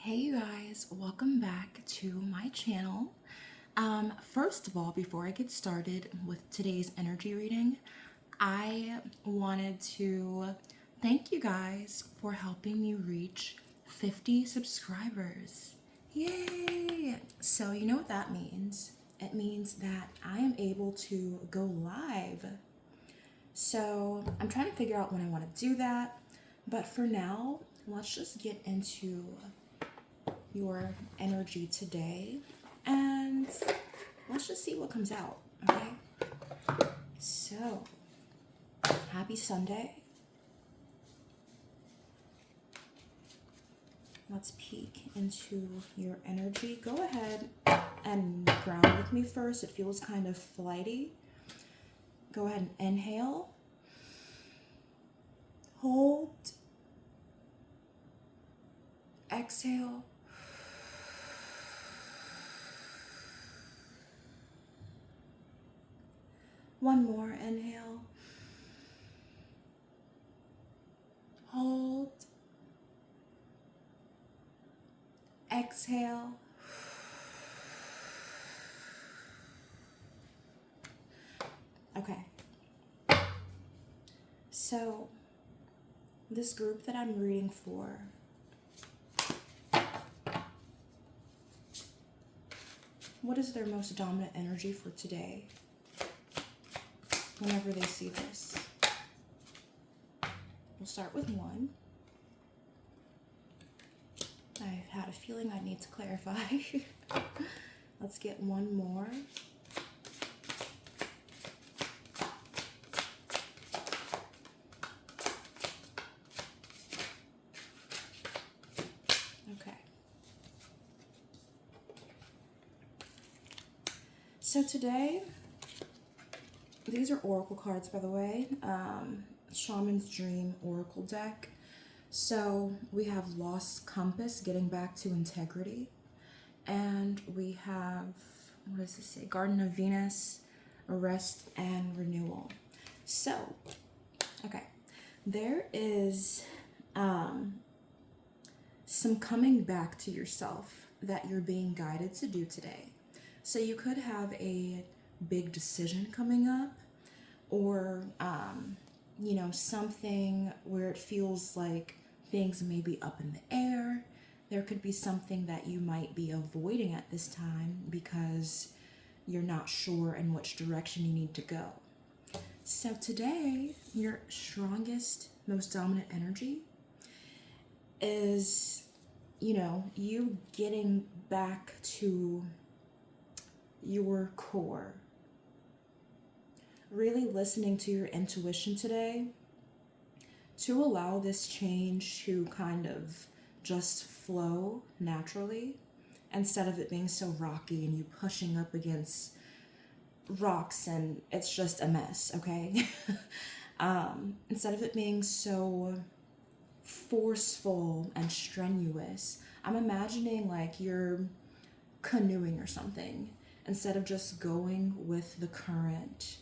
Hey you guys, welcome back to my channel. First of all, before I get started with today's energy reading, I wanted to thank you guys for helping me reach 50 subscribers. Yay! So you know what that means? It means that I am able to go live. So I'm trying to figure out when I want to do that, but for now, let's just get into your energy today and let's just see what comes out. Okay, so happy Sunday. Let's peek into your energy. Go ahead and ground with me first. It feels kind of flighty. Go ahead and inhale, hold, exhale. One more inhale. Hold. Exhale. Okay. So, this group that I'm reading for, what is their most dominant energy for today? Whenever they see this, we'll start with one. I've had a feeling I need to clarify. Let's get one more. Okay. So today, these are oracle cards, by the way. Shaman's Dream Oracle deck. So we have Lost Compass, getting back to integrity. And we have, what does this say? Garden of Venus, Arrest and Renewal. So, okay, there is some coming back to yourself that you're being guided to do today. So you could have a big decision coming up, or something where it feels like things may be up in the air. There could be something that you might be avoiding at this time because you're not sure in which direction you need to go. So today, your strongest, most dominant energy is, you getting back to your core. Really listening to your intuition today to allow this change to kind of just flow naturally instead of it being so rocky and you pushing up against rocks and it's just a mess, okay? Instead of it being so forceful and strenuous, I'm imagining like you're canoeing or something. Instead of just going with the current,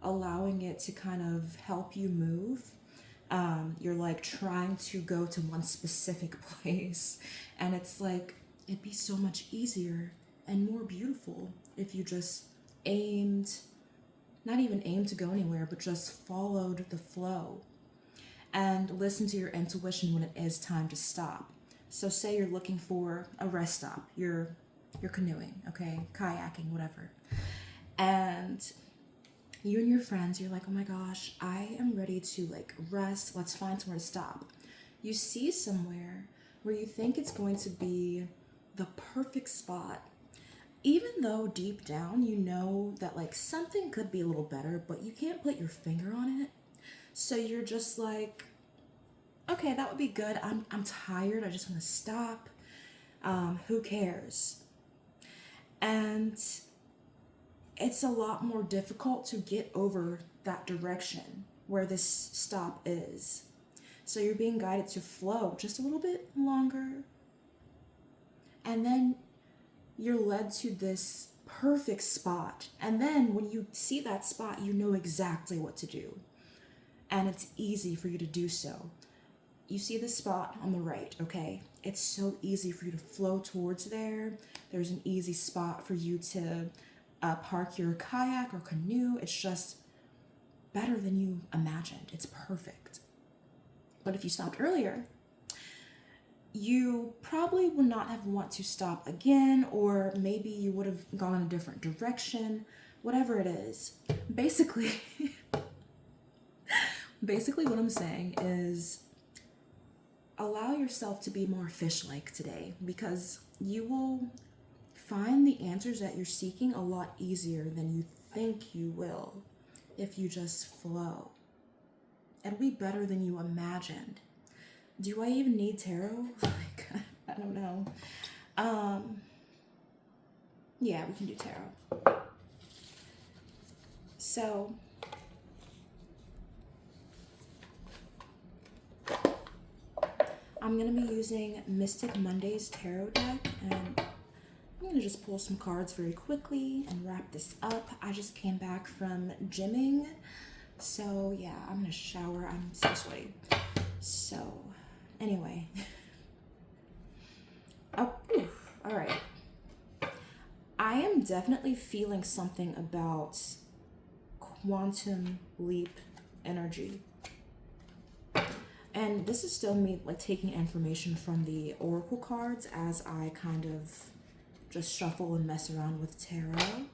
allowing it to kind of help you move, you're like trying to go to one specific place, and it's like it'd be so much easier and more beautiful if you just not even aimed to go anywhere, but just followed the flow and listen to your intuition when it is time to stop. So say you're looking for a rest stop, you're canoeing, okay, kayaking, whatever, and you and your friends, you're like, oh my gosh, I am ready to like rest. Let's find somewhere to stop. You see somewhere where you think it's going to be the perfect spot, even though deep down you know that like something could be a little better, but you can't put your finger on it. So you're just like, okay, that would be good. I'm tired. I just want to stop. Who cares? And it's a lot more difficult to get over that direction where this stop is. So you're being guided to flow just a little bit longer. And then you're led to this perfect spot. And then when you see that spot, you know exactly what to do. And it's easy for you to do so. you see the spot on the right, okay? It's so easy for you to flow towards there. There's an easy spot for you to park your kayak or canoe. It's just better than you imagined. It's perfect. But if you stopped earlier, you probably would not have want to stop again, or maybe you would have gone in a different direction, whatever it is. Basically, what I'm saying is allow yourself to be more fish-like today, because you will find the answers that you're seeking a lot easier than you think you will if you just flow. It'll be better than you imagined. Do I even need tarot? Like, I don't know. Yeah, we can do tarot. So, I'm going to be using Mystic Monday's tarot deck, and I'm going to just pull some cards very quickly and wrap this up. I just came back from gymming, so yeah, I'm going to shower. I'm so sweaty. So, anyway. Oh, all right. I am definitely feeling something about quantum leap energy. And this is still me like taking information from the oracle cards as I kind of just shuffle and mess around with tarot.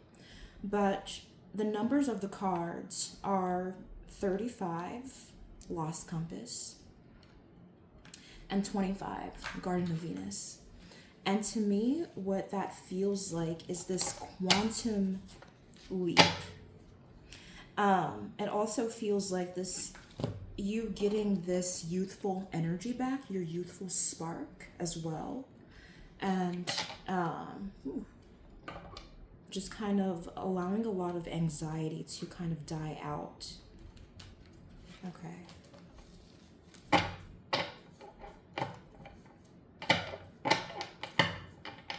But the numbers of the cards are 35, Lost Compass, and 25, Garden of Venus. And to me, what that feels like is this quantum leap. It also feels like this, you getting this youthful energy back, your youthful spark as well. And just kind of allowing a lot of anxiety to kind of die out. Okay.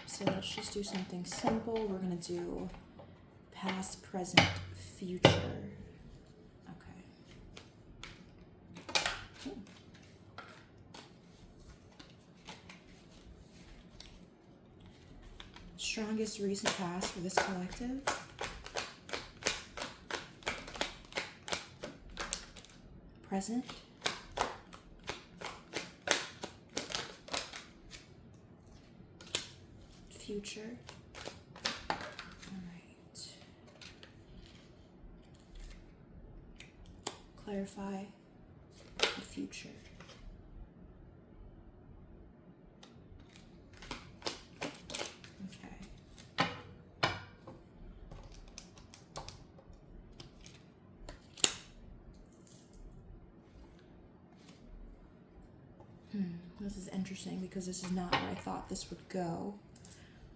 So let's just do something simple. We're going to do past, present, future. Okay. Ooh. Strongest recent past for this collective. Present. Future. All right. Clarify the future. Okay. This is interesting because this is not where I thought this would go.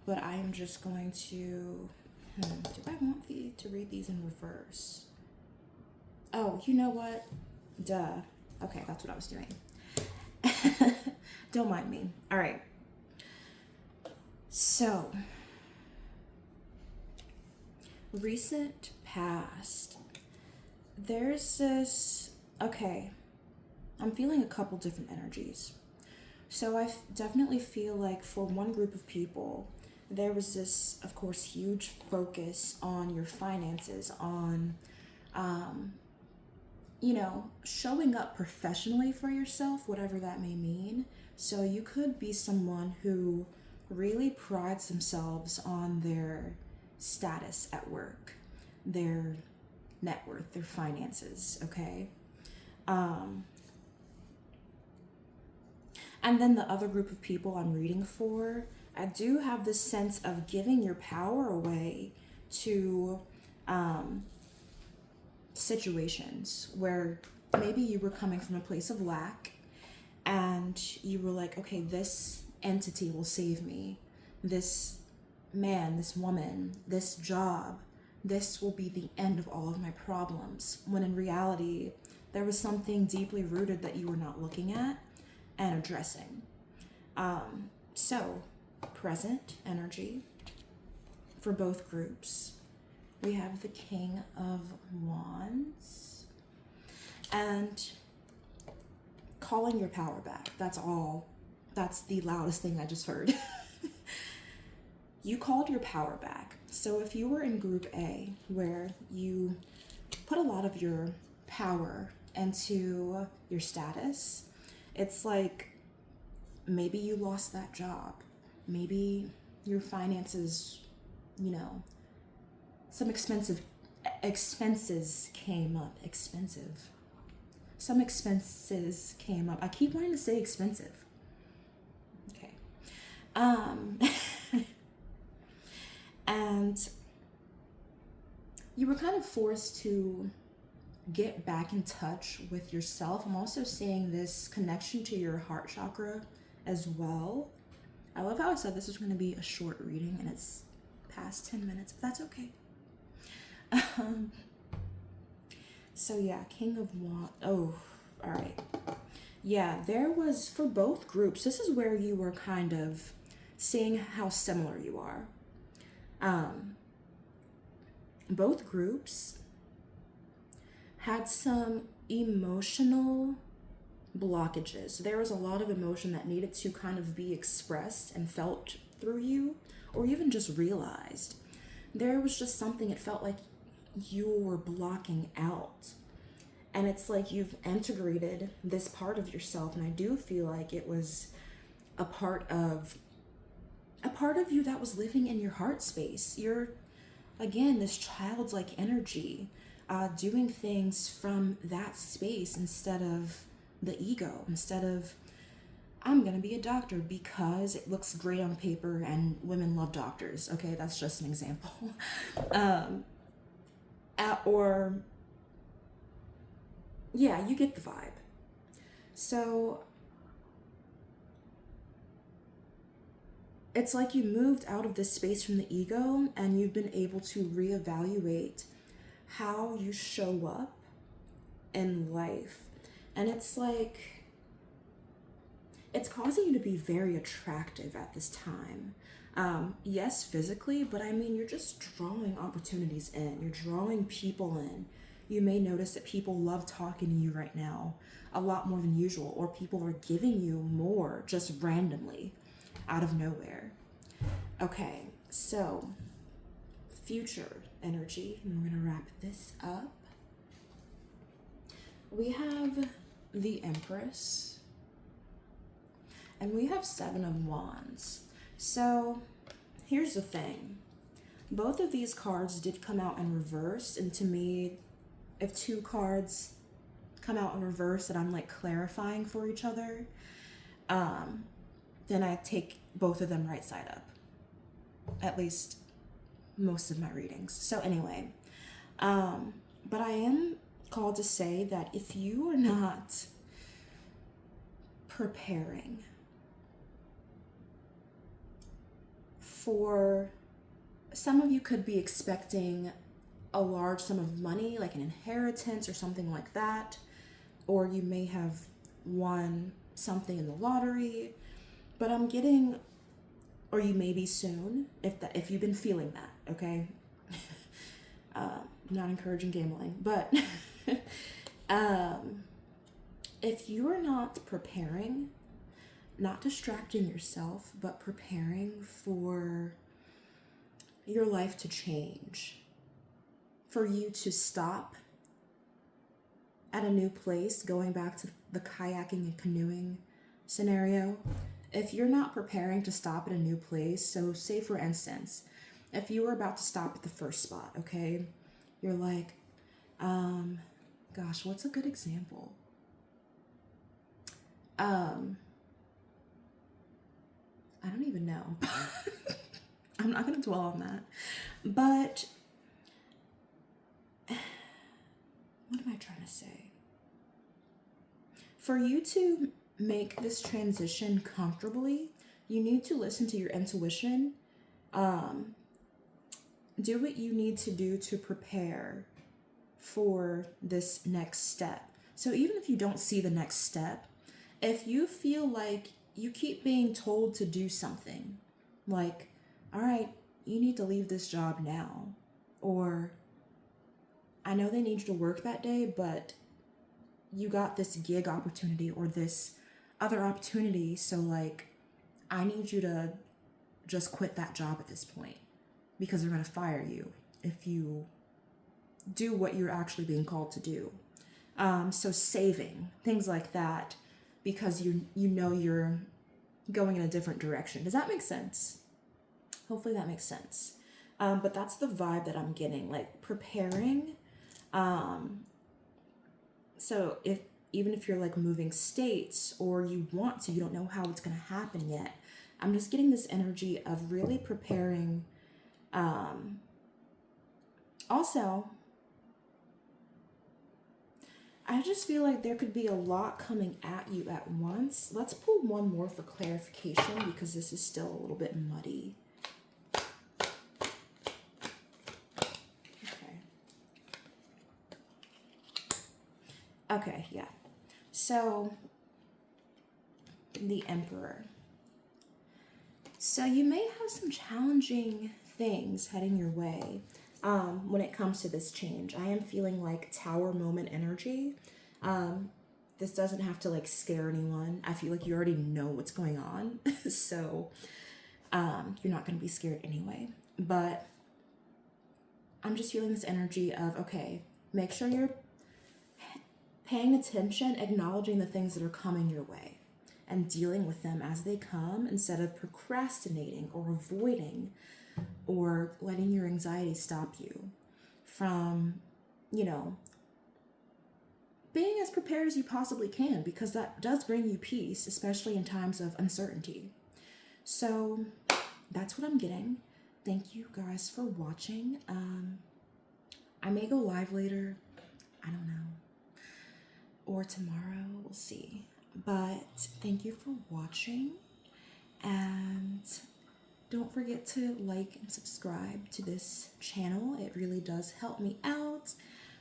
But I am just going to, do I want to read these in reverse? Oh, you know what? Duh. Okay, that's what I was doing. Don't mind me. All right. So, recent past. There's this, okay, I'm feeling a couple different energies. So I definitely feel like for one group of people, there was this, of course, huge focus on your finances, on, showing up professionally for yourself, whatever that may mean. So you could be someone who really prides themselves on their status at work, their net worth, their finances, okay? And then the other group of people I'm reading for, I do have this sense of giving your power away to situations where maybe you were coming from a place of lack and you were like, okay, this entity will save me. This man, this woman, this job, this will be the end of all of my problems. When in reality, there was something deeply rooted that you were not looking at and addressing. So, present energy for both groups. We have the King of Wands and calling your power back. That's all. That's the loudest thing I just heard. You called your power back. So if you were in group A, where you put a lot of your power into your status, it's like maybe you lost that job. Maybe your finances, you know, some expenses came up. Expensive. Some expenses came up. I keep wanting to say expensive. Okay. And you were kind of forced to get back in touch with yourself. I'm also seeing this connection to your heart chakra as well. I love how I said this is going to be a short reading and it's past 10 minutes, but that's okay. So yeah, King of Wands. Oh, all right. Yeah, there was, for both groups, this is where you were kind of seeing how similar you are. Both groups had some emotional blockages. There was a lot of emotion that needed to kind of be expressed and felt through you, or even just realized. There was just something, it felt like you were blocking out. And it's like you've integrated this part of yourself, and I do feel like it was a part of you that was living in your heart space. You're, again, this childlike energy, doing things from that space instead of the ego, instead of, I'm gonna be a doctor because it looks great on paper and women love doctors. Okay, that's just an example. Or, yeah, you get the vibe. So it's like you moved out of this space from the ego and you've been able to reevaluate how you show up in life. And it's like, it's causing you to be very attractive at this time. Yes, physically, but I mean, you're just drawing opportunities in. You're drawing people in. You may notice that people love talking to you right now a lot more than usual, or people are giving you more just randomly out of nowhere. Okay, so future energy, and we're gonna wrap this up. We have the Empress, and we have Seven of Wands. So here's the thing. Both of these cards did come out in reverse, and to me, if two cards come out in reverse that I'm like clarifying for each other, then I take both of them right side up. At least most of my readings. So anyway, but I am called to say that if you are not preparing for, some of you could be expecting a large sum of money, like an inheritance or something like that, or you may have won something in the lottery, but I'm getting, or you may be soon, if you've been feeling that, okay? I'm not encouraging gambling, but if you are not preparing, not distracting yourself, but preparing for your life to change, for you to stop at a new place, going back to the kayaking and canoeing scenario, if you're not preparing to stop at a new place, so say for instance, if you were about to stop at the first spot, okay, you're like, gosh, what's a good example? I don't even know. I'm not gonna dwell on that, but what am I trying to say? For you to make this transition comfortably, you need to listen to your intuition. Do what you need to do to prepare for this next step. So even if you don't see the next step, if you feel like you keep being told to do something, like, all right, you need to leave this job now, or I know they need you to work that day, but you got this gig opportunity or this other opportunity. So, like, I need you to just quit that job at this point because they're going to fire you if you do what you're actually being called to do. So saving, things like that, because you know you're going in a different direction. Does that make sense? Hopefully that makes sense. But that's the vibe that I'm getting, like preparing. So even if you're like moving states or you want to, you don't know how it's going to happen yet. I'm just getting this energy of really preparing. Also, I just feel like there could be a lot coming at you at once. Let's pull one more for clarification because this is still a little bit muddy. Okay, yeah. So, the Emperor. So you may have some challenging things heading your way when it comes to this change. I am feeling like Tower moment energy. This doesn't have to like scare anyone. I feel like you already know what's going on. So you're not going to be scared anyway. But I'm just feeling this energy of, okay, make sure you're paying attention, acknowledging the things that are coming your way and dealing with them as they come instead of procrastinating or avoiding or letting your anxiety stop you from, being as prepared as you possibly can, because that does bring you peace, especially in times of uncertainty. So that's what I'm getting. Thank you guys for watching. I may go live later. I don't know. Or tomorrow, we'll see. But thank you for watching, and don't forget to like and subscribe to this channel. It really does help me out.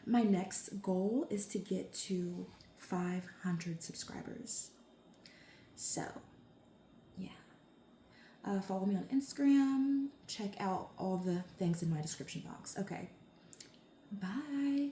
My next goal is to get to 500 subscribers. So, yeah. Follow me on Instagram. Check out all the things in my description box. Okay. Bye.